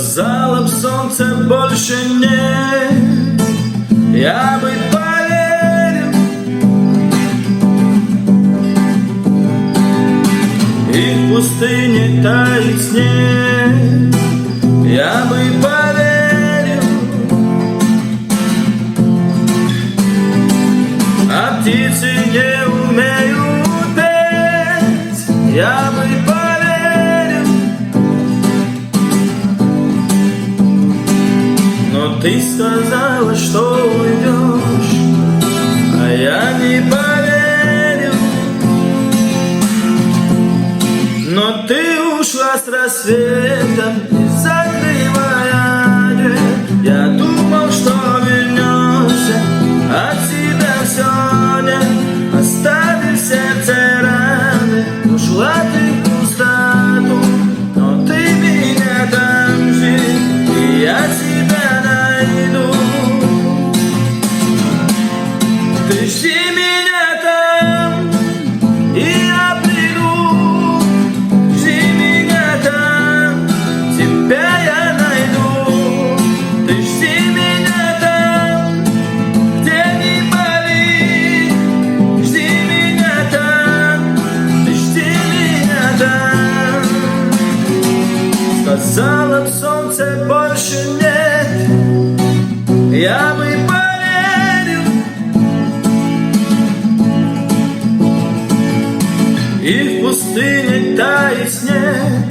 Сказала б солнце больше нет, я бы поверил. И в пустыне тает снег, я бы поверил. А птицы не умеют петь, я бы поверил. Но ты сказала, что уйдешь, а я не поверил. Но ты ушла с рассветом, не закрывая дверь. Я думал, что вернешься, от тебя все нет. Оставив в сердце раны, ушла ты в пустоту. Но ты меня там жди, и я тебя найду. Ты жди меня там, и я приду. Жди меня там, тебя я найду. Ты жди меня там, где не болит. Жди меня там, ты жди меня там. Сказала б солнце больше нет, я бы поверил. И в пустыне тает снег,